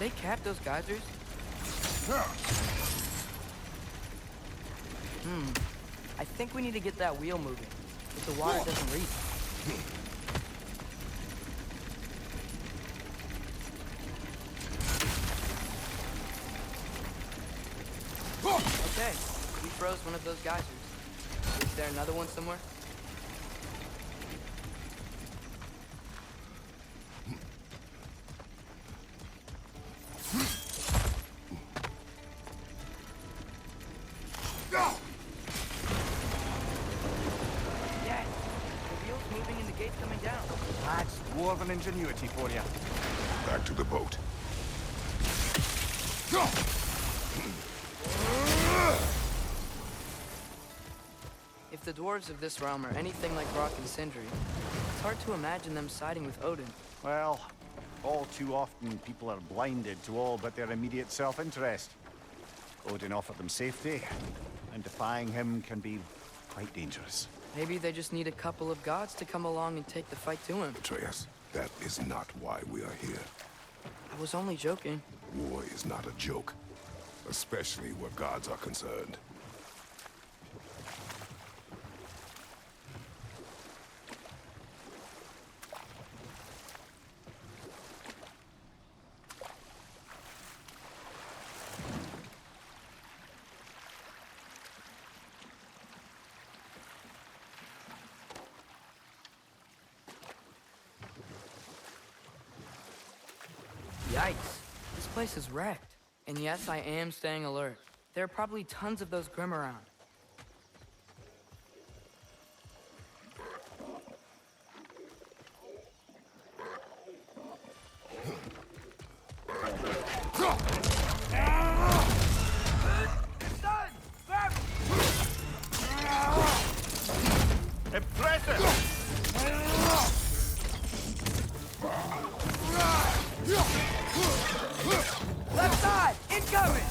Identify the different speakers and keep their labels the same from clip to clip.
Speaker 1: they cap those geysers? I think we need to get that wheel moving, if the water doesn't reach. Okay, we froze one of those geysers. Is there another one somewhere? Yes! The wheel's moving and the gate's coming down.
Speaker 2: That's dwarven ingenuity for you.
Speaker 3: Back to the boat.
Speaker 1: If the dwarves of this realm are anything like Rock and Sindri, it's hard to imagine them siding with Odin.
Speaker 2: Well, all too often people are blinded to all but their immediate self-interest. Odin offered them safety, and defying him can be quite dangerous.
Speaker 1: Maybe they just need a couple of gods to come along and take the fight to him.
Speaker 3: Atreus, that is not why we are here.
Speaker 1: I was only joking.
Speaker 3: War is not a joke, especially where gods are concerned.
Speaker 1: Yikes. This place is wrecked. And yes, I am staying alert. There are probably tons of those Grim around.
Speaker 2: Impressive!
Speaker 1: Left side! Incoming!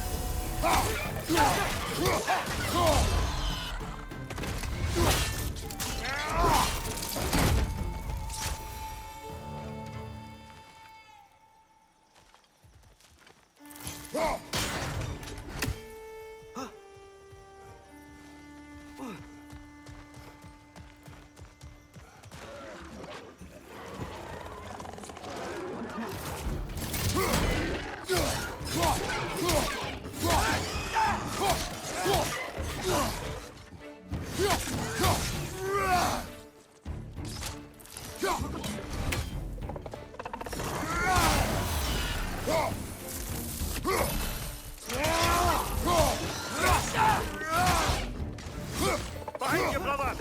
Speaker 2: Behind you, brother!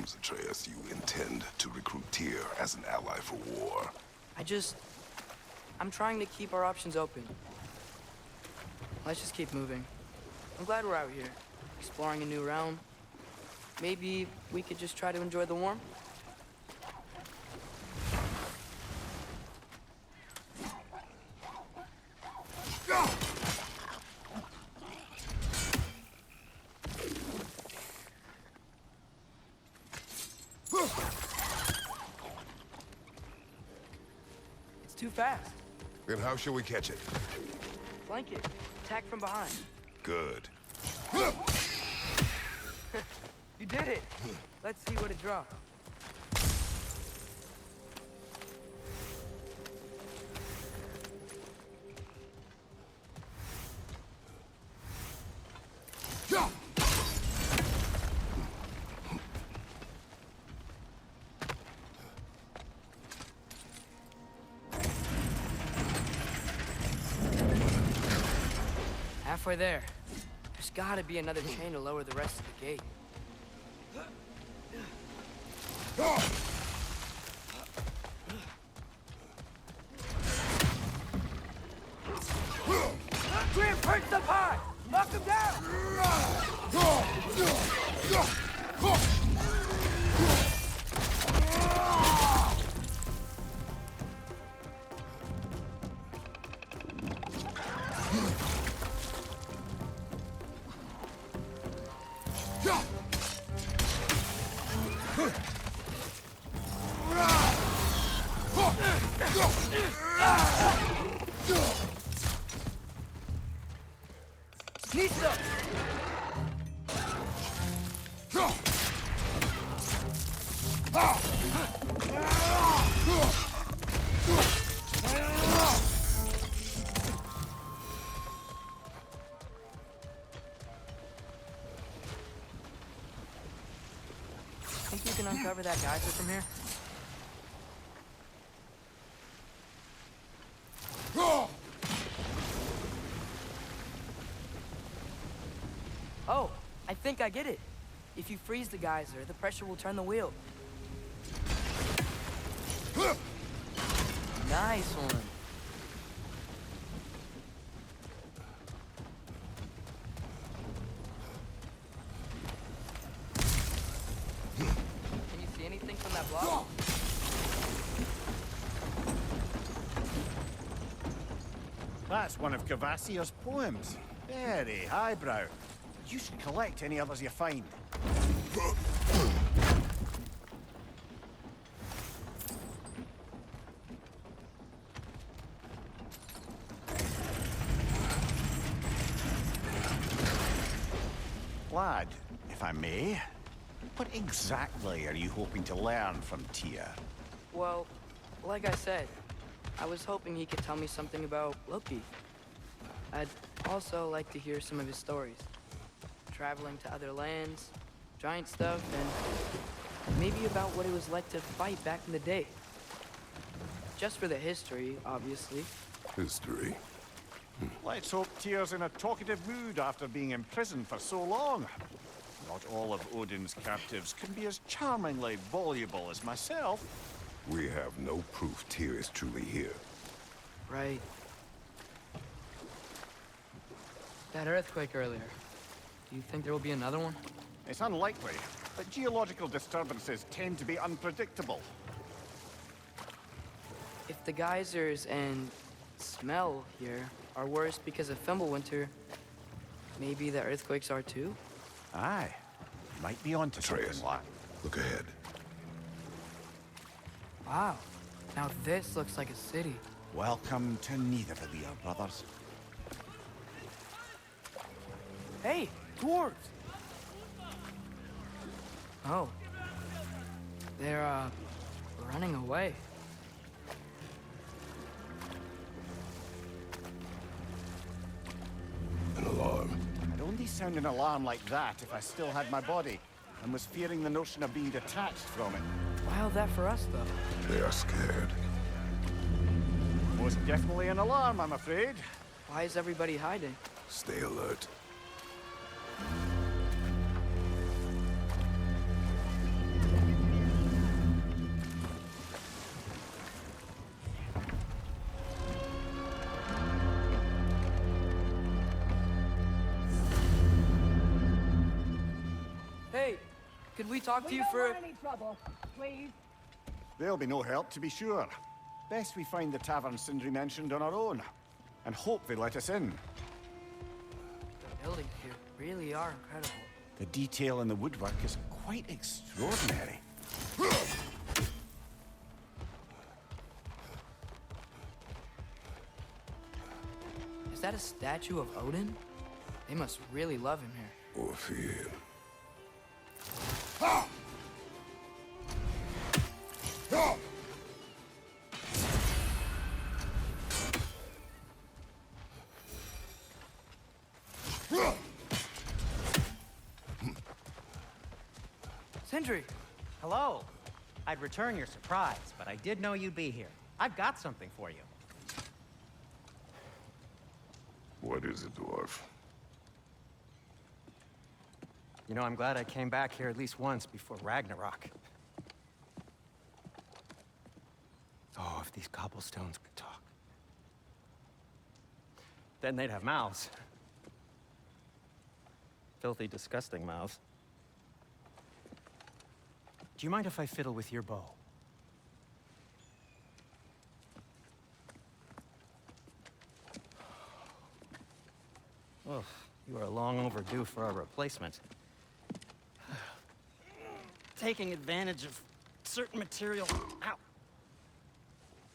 Speaker 3: seems, Atreus, you intend to recruit Tyr as an ally for war.
Speaker 1: I'm trying to keep our options open. Let's just keep moving. I'm glad we're out here, exploring a new realm. Maybe we could just try to enjoy the warmth? It's too fast.
Speaker 3: Then how shall we catch it?
Speaker 1: Flank it. Attack from behind.
Speaker 3: Good.
Speaker 1: You did it! Let's see what it drops. Halfway there. There's gotta be another chain to lower the rest of the gate. Reinforce the pie! Knock him down! Nisa! Think you can uncover that geyser from here? Oh, I think I get it. If you freeze the geyser, the pressure will turn the wheel. Nice one. Can you see anything from that block?
Speaker 2: That's one of Cavassier's poems. Very highbrow. You should collect any others you find. Lad, if I may, what exactly are you hoping to learn from Tyr?
Speaker 1: Well, like I said, I was hoping he could tell me something about Loki. I'd also like to hear some of his stories. Traveling to other lands, giant stuff, and maybe about what it was like to fight back in the day. Just for the history, obviously.
Speaker 3: History.
Speaker 2: Let's hope Tyr's in a talkative mood after being imprisoned for so long. Not all of Odin's captives can be as charmingly voluble as myself.
Speaker 3: We have no proof Tyr is truly here.
Speaker 1: Right. That earthquake earlier. Do you think there will be another one?
Speaker 2: It's unlikely, but geological disturbances tend to be unpredictable.
Speaker 1: If the geysers and smell here are worse because of Fimbulwinter, maybe the earthquakes are too?
Speaker 2: Aye. Might be onto
Speaker 3: Atreus,
Speaker 2: something, lad.
Speaker 3: look ahead.
Speaker 1: Wow. Now this looks like a city.
Speaker 2: Welcome to Nidavellir, brothers.
Speaker 1: Hey, dwarves! Oh. They're, running away.
Speaker 3: An alarm.
Speaker 2: I'd only sound an alarm like that if I still had my body, and was fearing the notion of being detached from it.
Speaker 1: Why all that for us, though?
Speaker 3: They are scared.
Speaker 2: Most definitely an alarm, I'm afraid.
Speaker 1: Why is everybody hiding?
Speaker 3: Stay alert.
Speaker 1: Could we talk to
Speaker 4: We
Speaker 1: you
Speaker 4: don't
Speaker 1: for...
Speaker 4: want any trouble, please.
Speaker 2: There'll be no help, to be sure. Best we find the tavern Sindri mentioned on our own, and hope they let us in.
Speaker 1: The buildings here really are incredible.
Speaker 2: The detail in the woodwork is quite extraordinary.
Speaker 1: Is that a statue of Odin? They must really love him here.
Speaker 3: Or fear.
Speaker 1: Sindri!
Speaker 5: Hello. I'd return your surprise, but I did know you'd be here. I've got something for you.
Speaker 3: What is it, dwarf?
Speaker 5: You know, I'm glad I came back here at least once before Ragnarok. Oh, if these cobblestones could talk. Then they'd have mouths. Filthy, disgusting mouths. Do you mind if I fiddle with your bow? Oh, you are long overdue for a replacement. Taking advantage of certain material... Ow!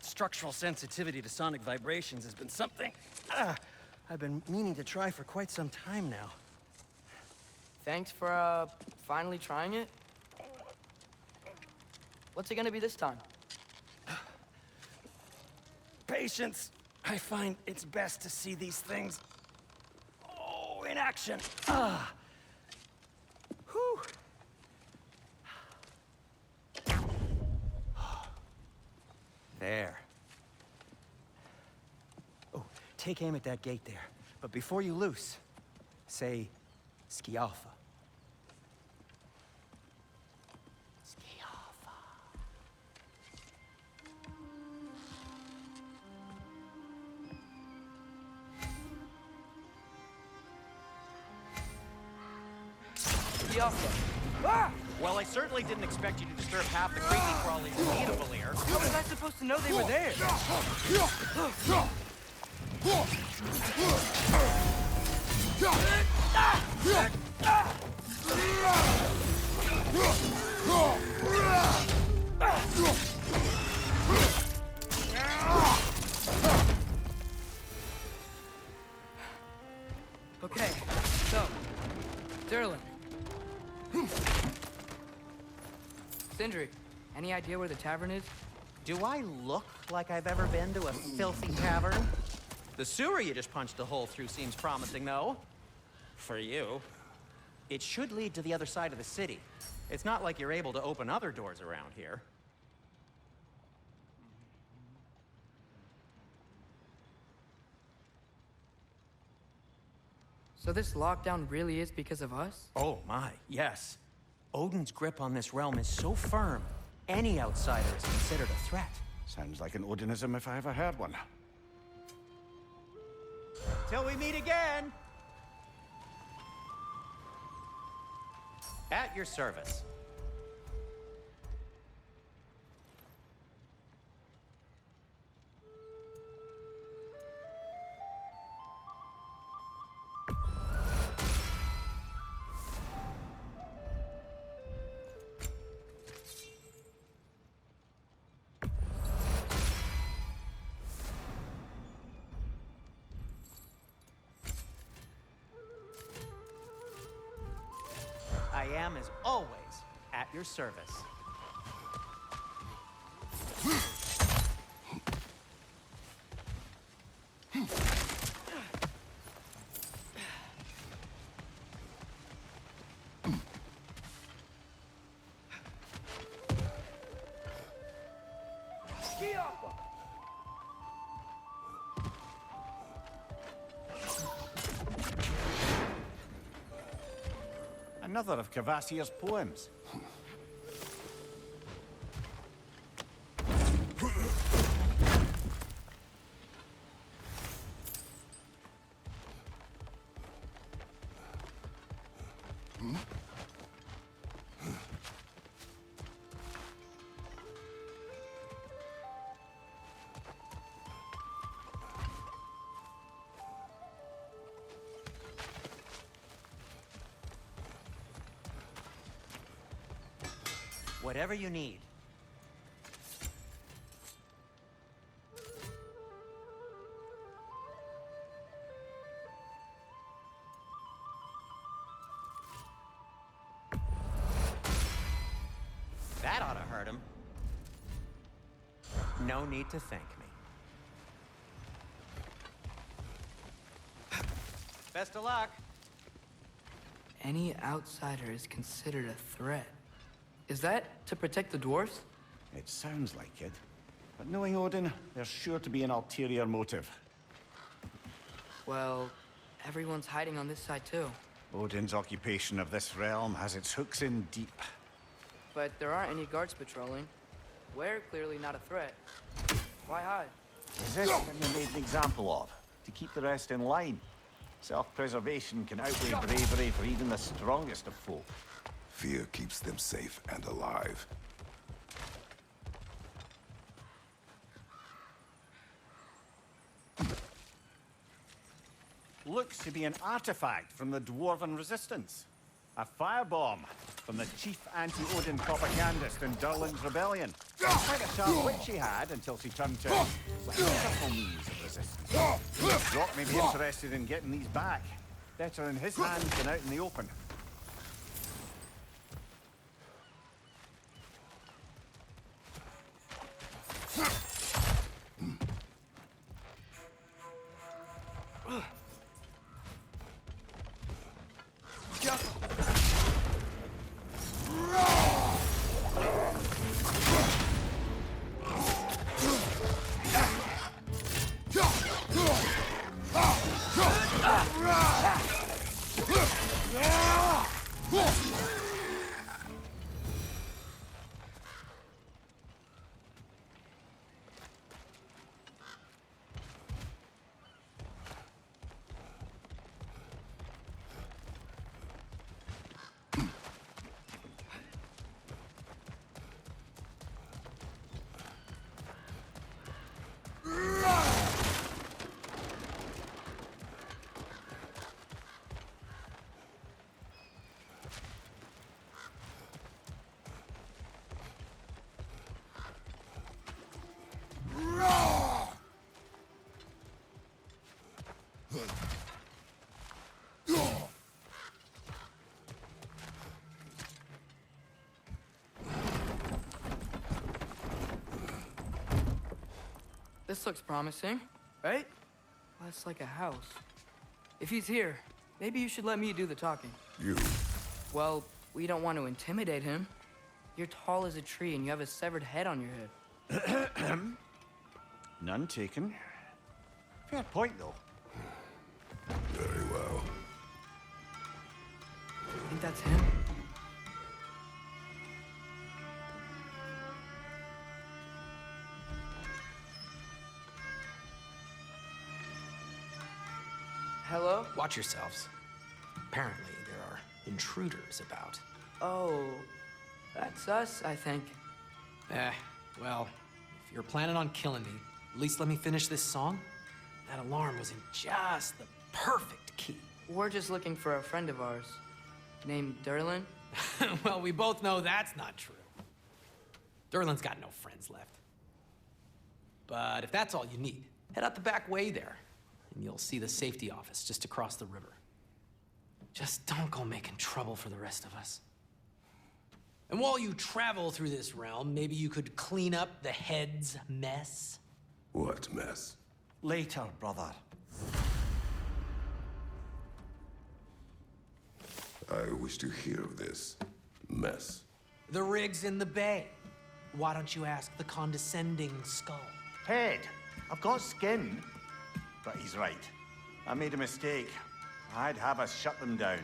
Speaker 5: Structural sensitivity to sonic vibrations has been something I've been meaning to try for quite some time now.
Speaker 1: Thanks for, finally trying it. What's it gonna be this time?
Speaker 5: Patience. I find it's best to see these things, in action. Ah. Whew. There. Oh, take aim at that gate there. But before you loose, say, Skialfa. Skialfa.
Speaker 1: Yaffa. Ah!
Speaker 5: Well, I certainly didn't expect you to disturb half the creepy crawlies eatable here.
Speaker 1: How was I supposed to know they were there? Okay, so, Durlin. Sindri, any idea where the tavern is?
Speaker 5: Do I look like I've ever been to a filthy tavern? The sewer you just punched a hole through seems promising, though. For you. It should lead to the other side of the city. It's not like you're able to open other doors around here.
Speaker 1: So this lockdown really is because of us?
Speaker 5: Oh my, yes. Odin's grip on this realm is so firm, any outsider is considered a threat.
Speaker 2: Sounds like an Odinism if I ever heard one.
Speaker 5: Till we meet again! At your service. I am, as always, at your service.
Speaker 2: Another of Kvasir's poems.
Speaker 5: Whatever you need. That ought to hurt him. No need to thank me. Best of luck.
Speaker 1: Any outsider is considered a threat. Is that to protect the dwarves?
Speaker 2: It sounds like it. But knowing Odin, there's sure to be an ulterior motive.
Speaker 1: Well, everyone's hiding on this side too.
Speaker 2: Odin's occupation of this realm has its hooks in deep.
Speaker 1: But there aren't any guards patrolling. We're clearly not a threat. Why hide?
Speaker 2: Is this what you're made an example of? To keep the rest in line? Self-preservation can outweigh bravery for even the strongest of folk.
Speaker 3: Fear keeps them safe and alive.
Speaker 2: Looks to be an artifact from the Dwarven Resistance. A firebomb from the chief anti-Odin propagandist in Durlin's rebellion. Quite a sharp wit she had until she turned to wonderful means of resistance. Rock may be interested in getting these back. Better in his hands than out in the open.
Speaker 1: This looks promising, right? Well, it's like a house. If he's here, maybe you should let me do the talking.
Speaker 3: You.
Speaker 1: Well, we don't want to intimidate him. You're tall as a tree and you have a severed head on your head.
Speaker 2: None taken. Fair point, though.
Speaker 3: Very well.
Speaker 1: I think that's him. Hello?
Speaker 4: Watch yourselves. Apparently, there are intruders about.
Speaker 1: Oh, that's us, I think.
Speaker 4: Well, if you're planning on killing me, at least let me finish this song. That alarm was in just the perfect key.
Speaker 1: We're just looking for a friend of ours, named Durlin.
Speaker 4: Well, we both know that's not true. Durlin's got no friends left. But if that's all you need, head out the back way there, and you'll see the safety office just across the river. Just don't go making trouble for the rest of us. And while you travel through this realm, maybe you could clean up the head's mess?
Speaker 3: What mess?
Speaker 2: Later, brother.
Speaker 3: I wish to hear of this mess.
Speaker 4: The rig's in the bay. Why don't you ask the condescending skull?
Speaker 2: Head, I've got skin. But he's right. I made a mistake. I'd have us shut them down.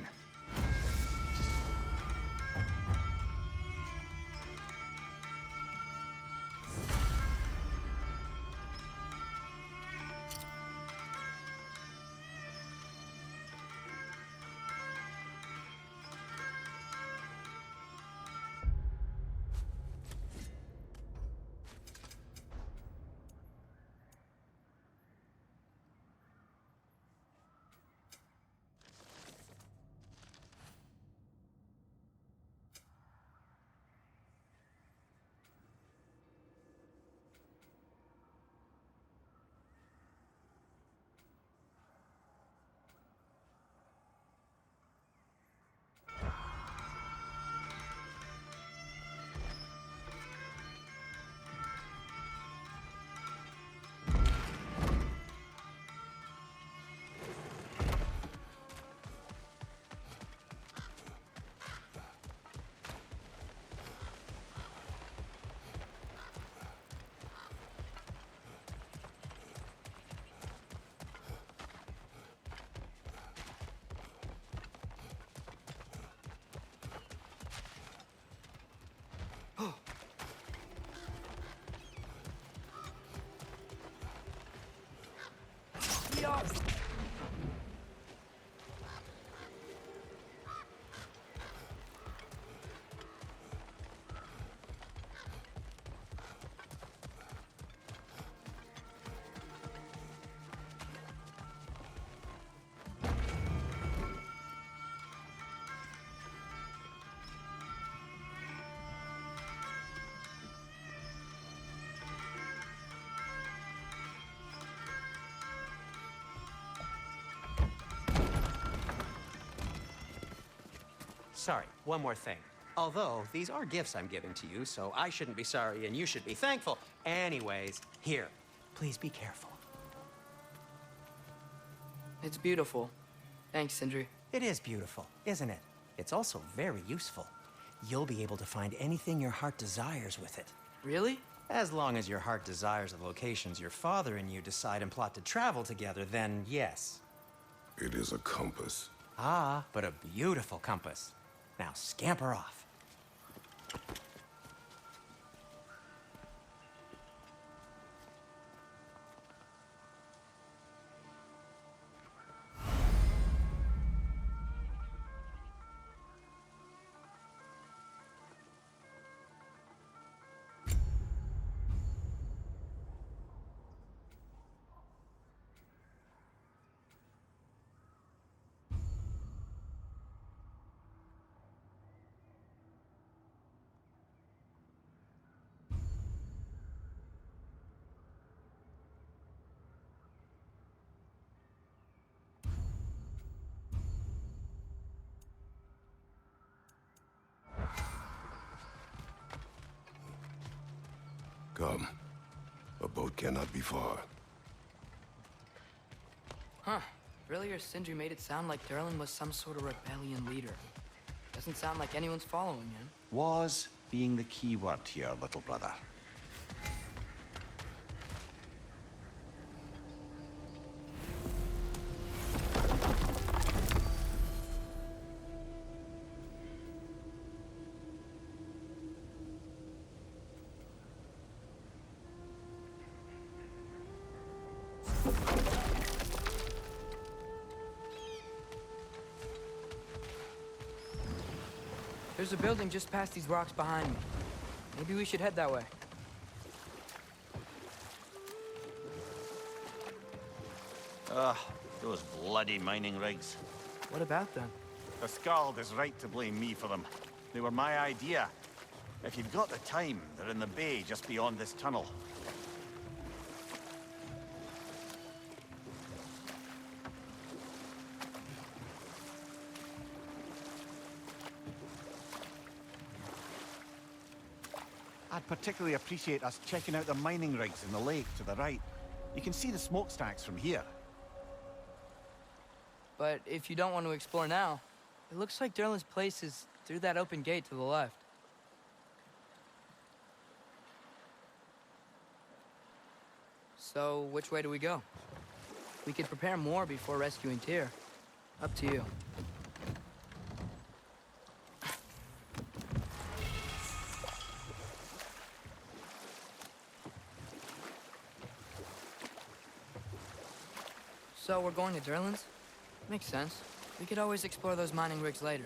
Speaker 5: sorry, one more thing. Although, these are gifts I'm giving to you, so I shouldn't be sorry and you should be thankful. Anyways, here, please be careful.
Speaker 1: It's beautiful. Thanks, Sindri.
Speaker 5: It is beautiful, isn't it? It's also very useful. You'll be able to find anything your heart desires with it.
Speaker 1: Really?
Speaker 5: As long as your heart desires the locations your father and you decide and plot to travel together, then yes.
Speaker 3: It is a compass.
Speaker 5: Ah, but a beautiful compass. Now scamper off.
Speaker 3: Come. A boat cannot be far.
Speaker 1: Huh. Earlier, Sindri made it sound like Durlin was some sort of rebellion leader. Doesn't sound like anyone's following him.
Speaker 2: Was being the key word here, little brother.
Speaker 1: There's a building just past these rocks behind me. Maybe we should head that way.
Speaker 2: Ugh, those bloody mining rigs.
Speaker 1: What about them?
Speaker 2: The Skald is right to blame me for them. They were my idea. If you've got the time, they're in the bay just beyond this tunnel. I'd particularly appreciate us checking out the mining rigs in the lake to the right. You can see the smokestacks from here.
Speaker 1: But if you don't want to explore now, it looks like Durlin's place is through that open gate to the left. So, which way do we go? We could prepare more before rescuing Tyr. Up to you. So we're going to Durlin's? Makes sense. We could always explore those mining rigs later.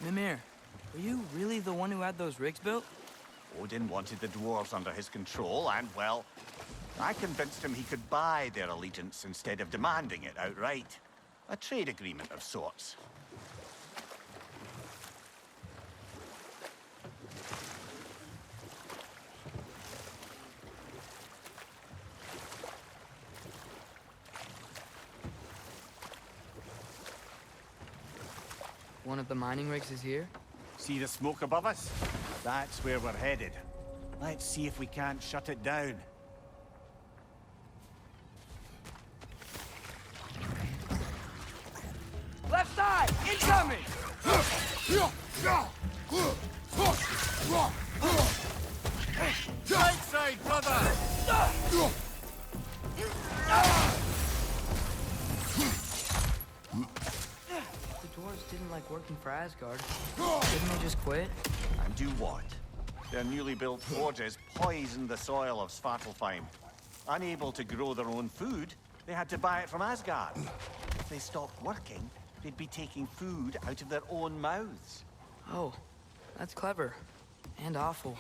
Speaker 1: Mimir, were you really the one who had those rigs built?
Speaker 2: Odin wanted the dwarves under his control, and, well, I convinced him he could buy their allegiance instead of demanding it outright. A trade agreement of sorts.
Speaker 1: One of the mining rigs is here?
Speaker 2: See the smoke above us? That's where we're headed. Let's see if we can't shut it down.
Speaker 1: Left side! Incoming!
Speaker 2: Right side, brother!
Speaker 1: The dwarves didn't like working for Asgard. Didn't they just quit?
Speaker 2: And do what? Their newly built forges poisoned the soil of Svartalfheim. Unable to grow their own food, they had to buy it from Asgard. If they stopped working, they'd be taking food out of their own mouths.
Speaker 1: Oh, that's clever. And awful.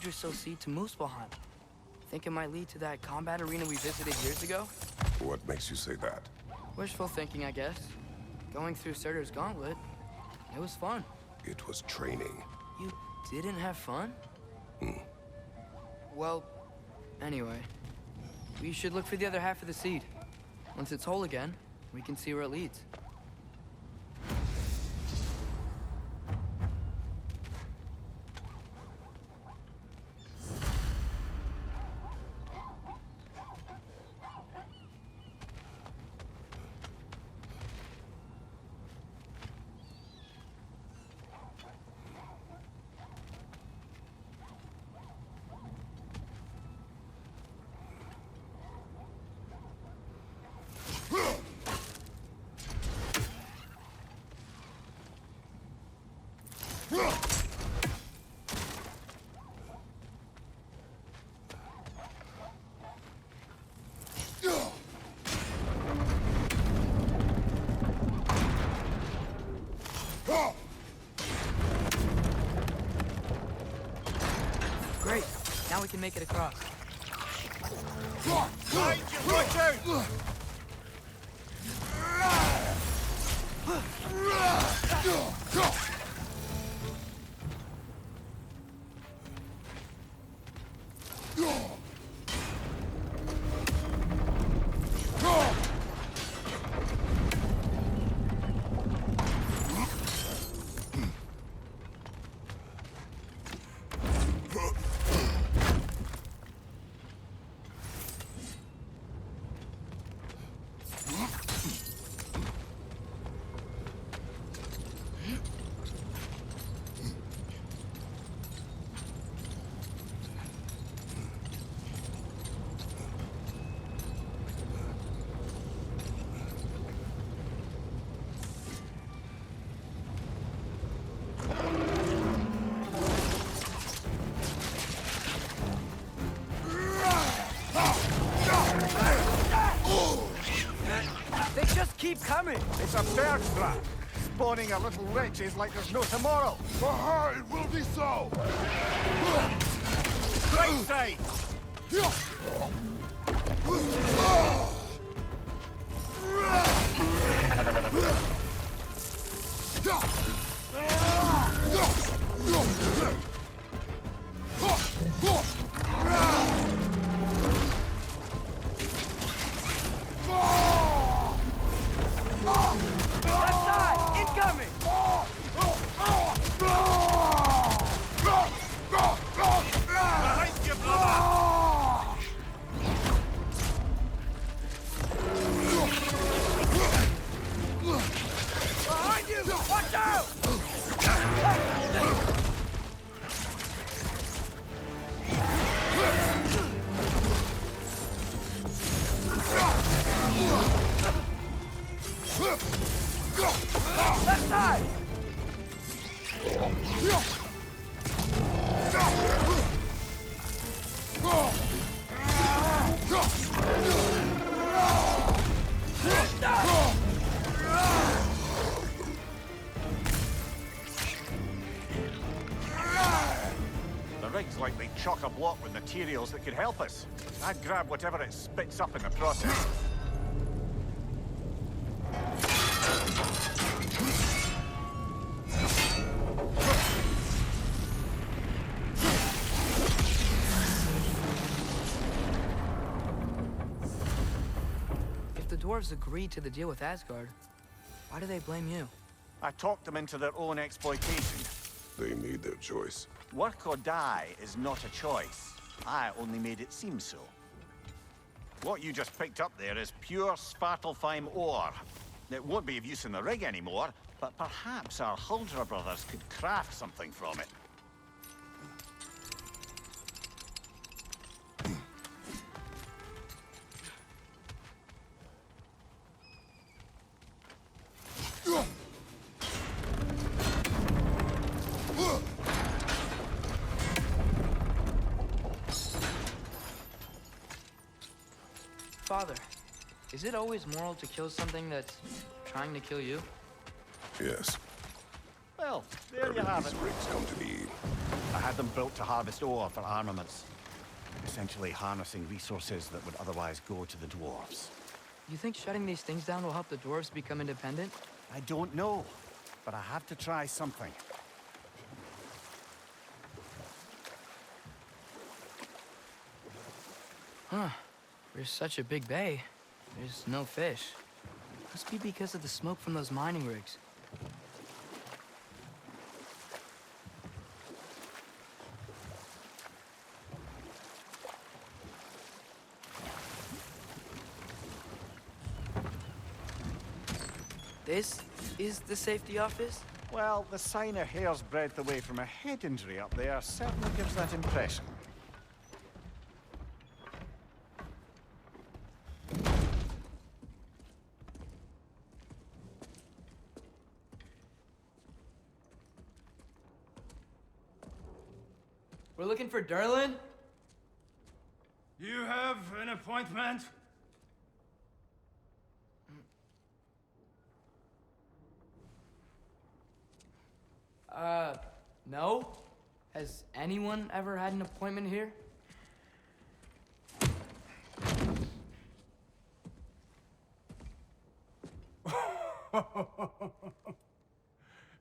Speaker 1: Yggdrasil Sea to Muspelheim. Think it might lead to that combat arena we visited years ago?
Speaker 3: What makes you say that?
Speaker 1: Wishful thinking, I guess. Going through Surtur's gauntlet, it was fun.
Speaker 3: It was training.
Speaker 1: You didn't have fun? Well, anyway, we should look for the other half of the seed. Once it's whole again, we can see where it leads. Great. Now we can make it across.
Speaker 2: Right, you watch out!
Speaker 1: They just keep coming!
Speaker 2: It's a bird trap. Spawning a little witches like there's no tomorrow.
Speaker 3: For her, it will be so!
Speaker 2: Right side!
Speaker 1: Left side! Incoming!
Speaker 2: Behind you, brother!
Speaker 1: Behind you! Watch out! Left side!
Speaker 2: The rig's like they chock-a-block with materials that could help us. I'd grab whatever it spits up in the process.
Speaker 1: If the dwarves agreed to the deal with Asgard, why do they blame you?
Speaker 2: I talked them into their own exploitation.
Speaker 3: They made their choice.
Speaker 2: Work or die is not a choice. I only made it seem so. What you just picked up there is pure Svartalfheim ore. It won't be of use in the rig anymore, but perhaps our Huldra brothers could craft something from it.
Speaker 1: Father, is it always moral to kill something that's trying to kill you?
Speaker 3: Yes.
Speaker 2: Well, there you have it.
Speaker 3: These rigs come to be.
Speaker 2: I had them built to harvest ore for armaments. Essentially harnessing resources that would otherwise go to the dwarves.
Speaker 1: You think shutting these things down will help the dwarves become independent?
Speaker 2: I don't know, but I have to try something.
Speaker 1: Huh. There's such a big bay. There's no fish. Must be because of the smoke from those mining rigs. This is the safety office?
Speaker 2: Well, the sign a hair's breadth away from a head injury up there certainly gives that impression.
Speaker 1: We're looking for Derlin?
Speaker 6: You have an appointment?
Speaker 1: No? Has anyone ever had an appointment here?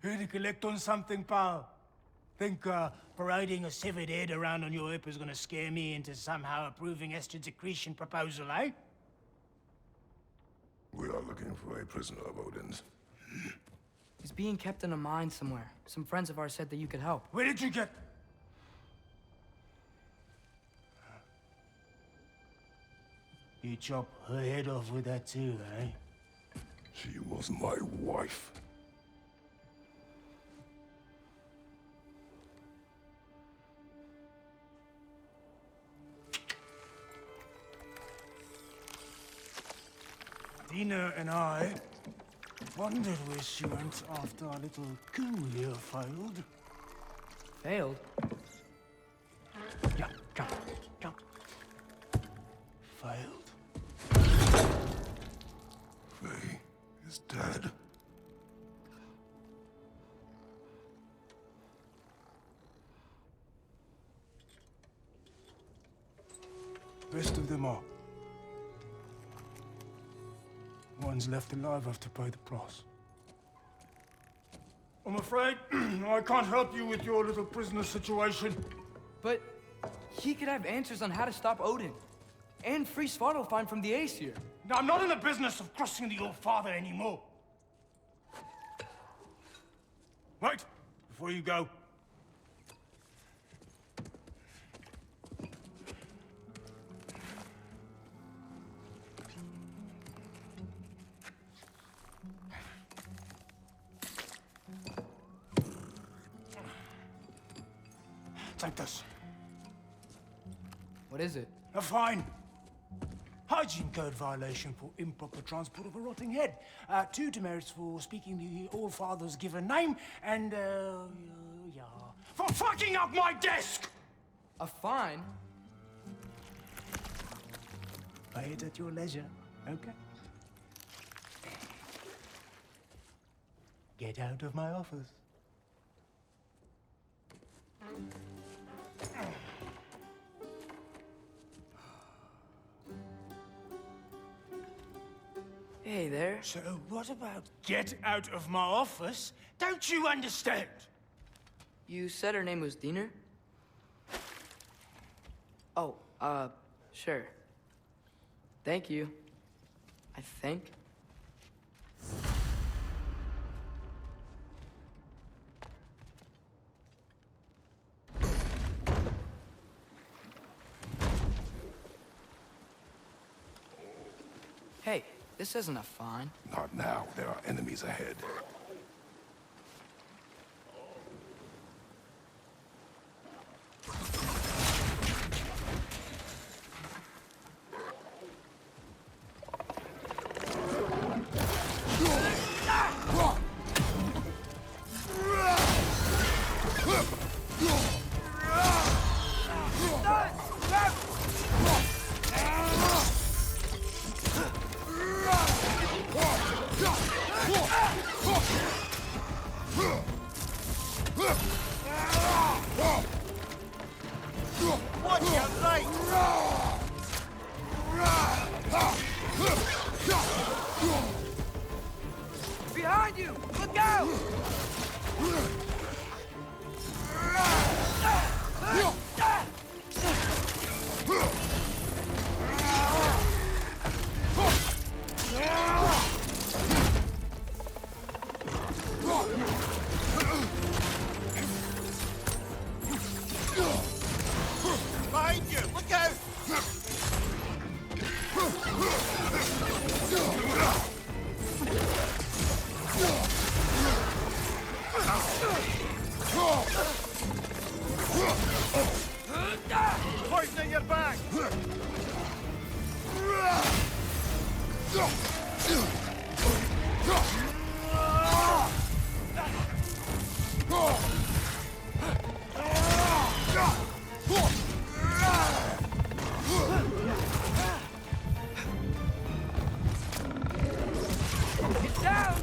Speaker 6: Here to collect on something, pal? Think parading a severed head around on your hip is gonna scare me into somehow approving Estrid's accretion proposal, eh?
Speaker 3: We are looking for a prisoner of Odin's.
Speaker 1: He's being kept in a mine somewhere. Some friends of ours said that you could help.
Speaker 6: Where did you get... You chop her head off with that too, eh?
Speaker 3: She was my wife.
Speaker 6: Dina and I wondered where she went after our little coup here failed.
Speaker 1: Failed?
Speaker 6: Yeah, come. Failed.
Speaker 3: Faye is dead.
Speaker 6: Best of them all. One's left alive have to pay the price. I'm afraid I can't help you with your little prisoner situation.
Speaker 1: But he could have answers on how to stop Odin. And free Svartalfheim from the Aesir.
Speaker 6: Now, I'm not in the business of crossing the old father anymore. Wait, before you go. Take this.
Speaker 1: What is it?
Speaker 6: A fine. Hygiene code violation for improper transport of a rotting head. 2 demerits for speaking the All-Father's given name, and, yeah, for fucking up my desk!
Speaker 1: A fine?
Speaker 6: Pay it at your leisure, okay? Get out of my office.
Speaker 1: Hey there.
Speaker 6: So what about get out of my office? Don't you understand?
Speaker 1: You said her name was Diener? Oh, sure. Thank you. I think. Hey, this isn't a fine.
Speaker 3: Not now. There are enemies ahead.
Speaker 1: Behind you! Look out!
Speaker 2: Behind you! Look out! Poisoning your back!
Speaker 1: Get down!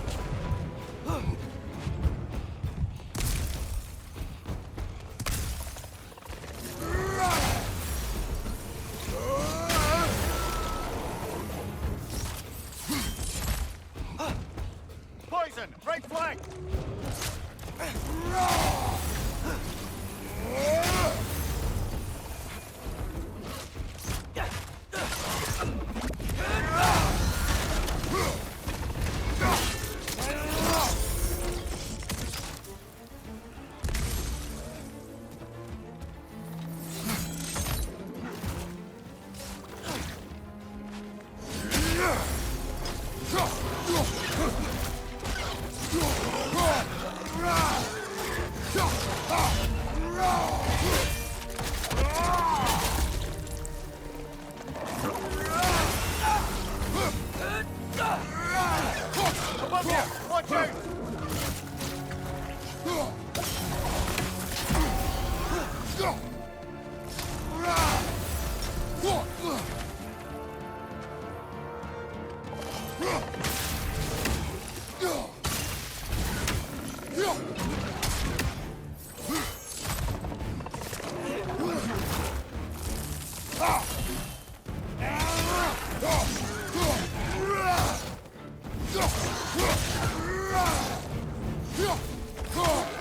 Speaker 2: Poison! Right flank! Above you! Watch out!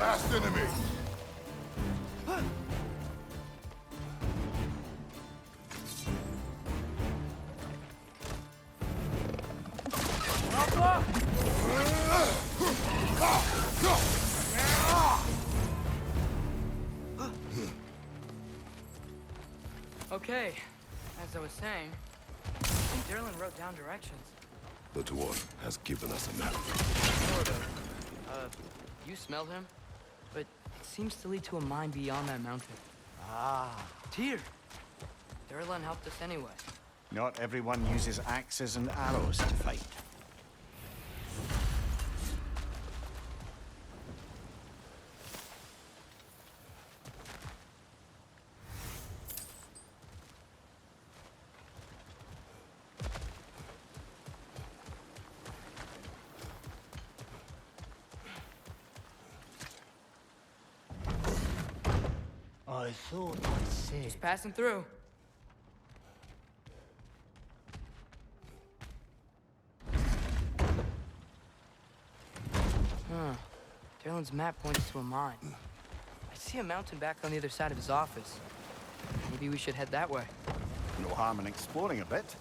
Speaker 3: Last enemy.
Speaker 1: Okay, as I was saying, I think Derlin wrote down directions.
Speaker 3: The dwarf has given us a map.
Speaker 1: Sort of. You smelled him? But it seems to lead to a mine beyond that mountain.
Speaker 2: Ah.
Speaker 1: Tyr! Derlin helped us anyway.
Speaker 2: Not everyone uses axes and arrows to fight.
Speaker 6: I thought I said.
Speaker 1: Just passing through. Huh. Derlin's map points to a mine. I see a mountain back on the other side of his office. Maybe we should head that way.
Speaker 2: No harm in exploring a bit.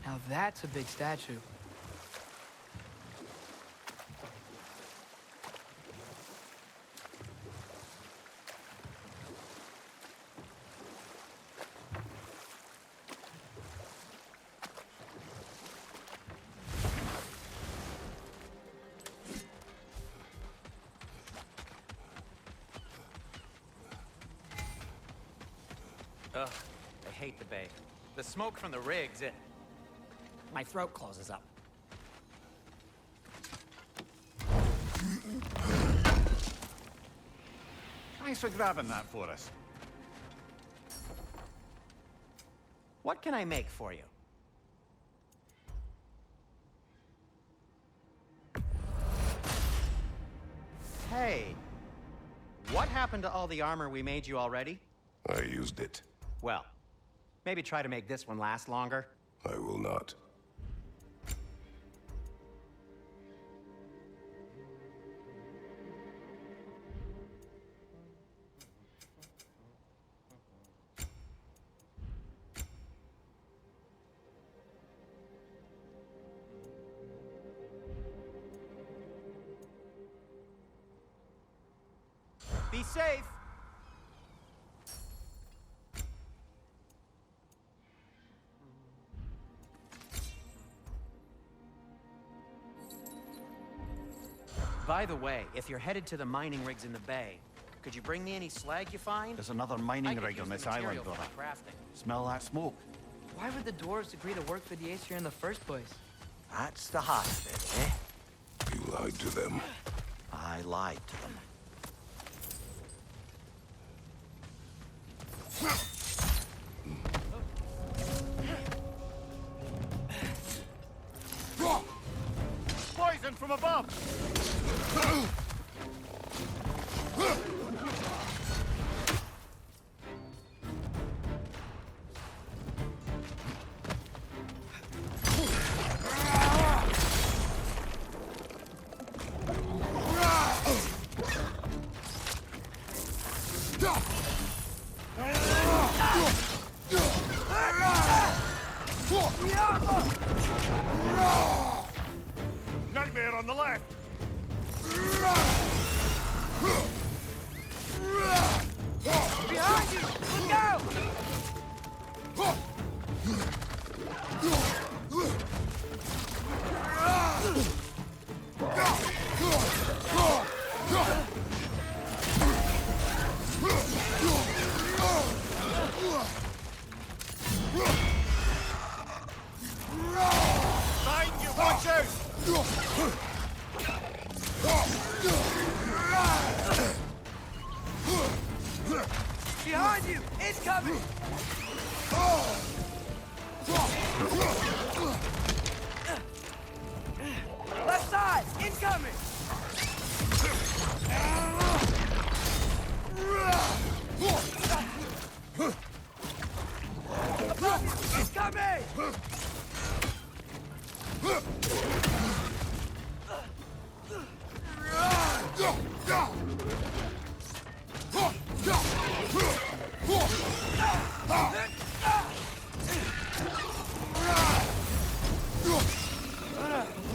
Speaker 1: Now that's a big statue.
Speaker 5: Ugh, I hate the bay. The smoke from the rigs, my throat closes up.
Speaker 2: Thanks for grabbing that for us.
Speaker 5: What can I make for you? Hey, what happened to all the armor we made you already?
Speaker 3: I used it.
Speaker 5: Well, maybe try to make this one last longer.
Speaker 3: I will not.
Speaker 5: Be safe! By the way, if you're headed to the mining rigs in the bay, could you bring me any slag you find?
Speaker 2: There's another
Speaker 5: I
Speaker 2: mining
Speaker 5: could
Speaker 2: rig
Speaker 5: use
Speaker 2: on
Speaker 5: the
Speaker 2: this island,
Speaker 5: material for
Speaker 2: brother.
Speaker 5: my crafting.
Speaker 2: Smell that smoke?
Speaker 1: Why would the dwarves agree to work for the Aesir in the first place?
Speaker 7: That's the hard bit, eh?
Speaker 3: You lied to them.
Speaker 7: I lied to them.
Speaker 2: Poison from above! Nightmare on the left!
Speaker 1: Behind you! Look out!
Speaker 2: Behind you, watch out!
Speaker 1: Behind you! It's coming! Left side! Incoming! Above you! It's coming!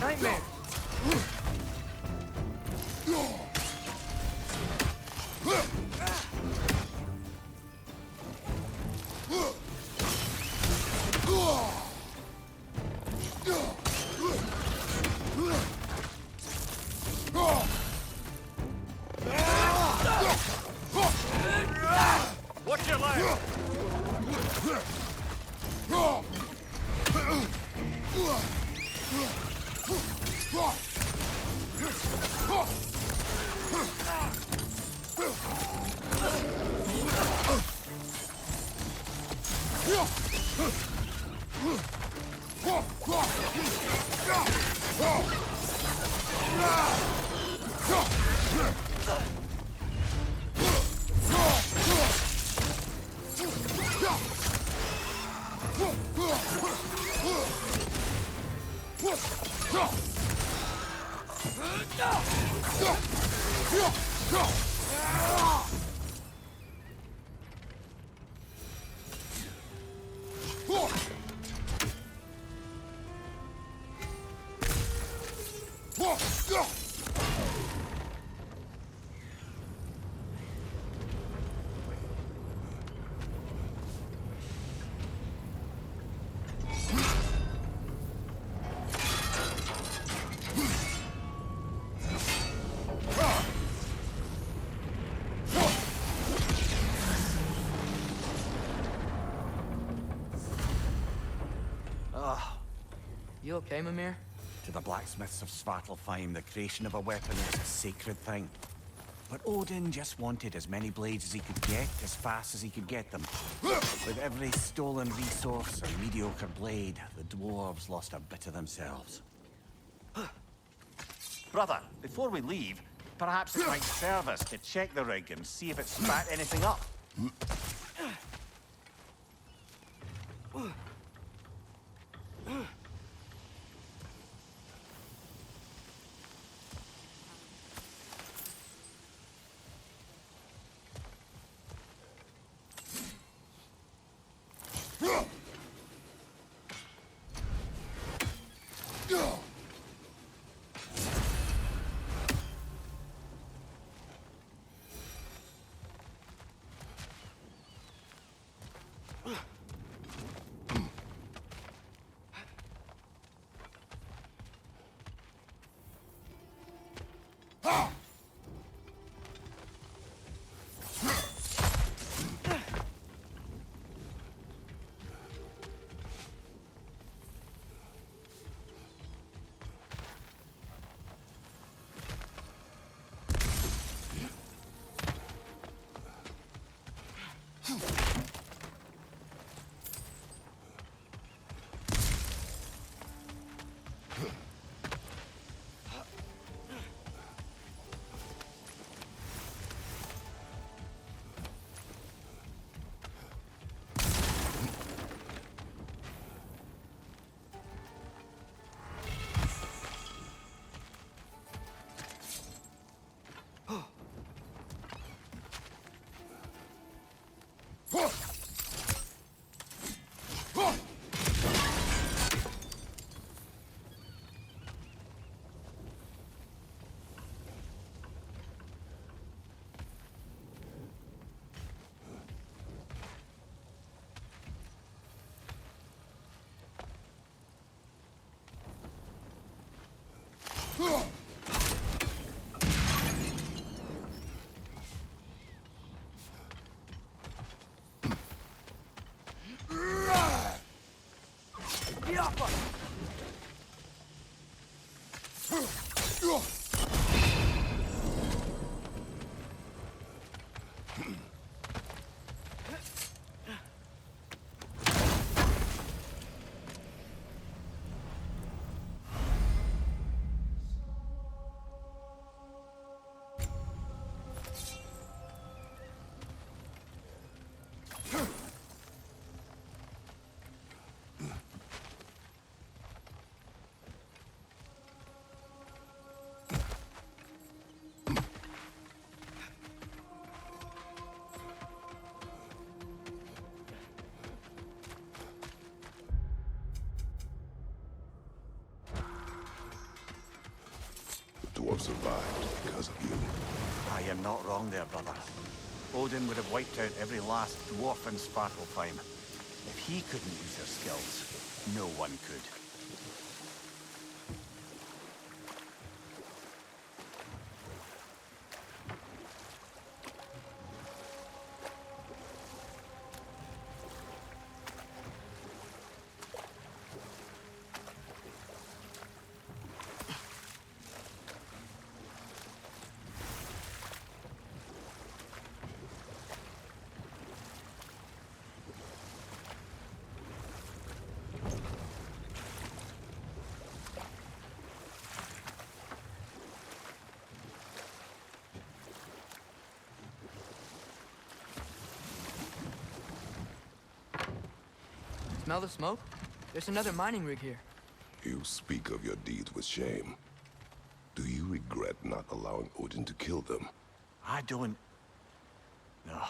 Speaker 1: Nightmare!
Speaker 2: Watch your left!
Speaker 1: You okay, Mimir?
Speaker 2: To the blacksmiths of Svartalfheim, the creation of a weapon was a sacred thing. But Odin just wanted as many blades as he could get, as fast as he could get them. With every stolen resource or mediocre blade, the dwarves lost a bit of themselves. Brother, before we leave, Perhaps it might serve us to check the rig and see if it spat anything up.
Speaker 3: The dwarf survived because of you.
Speaker 2: I am not wrong there, brother. Odin would have wiped out every last dwarf in Svartalfheim. If he couldn't use their skills, no one could.
Speaker 1: Smell the smoke? There's another mining rig here.
Speaker 3: You speak of your deeds with shame. Do you regret not allowing Odin to kill them?
Speaker 2: I don't... No.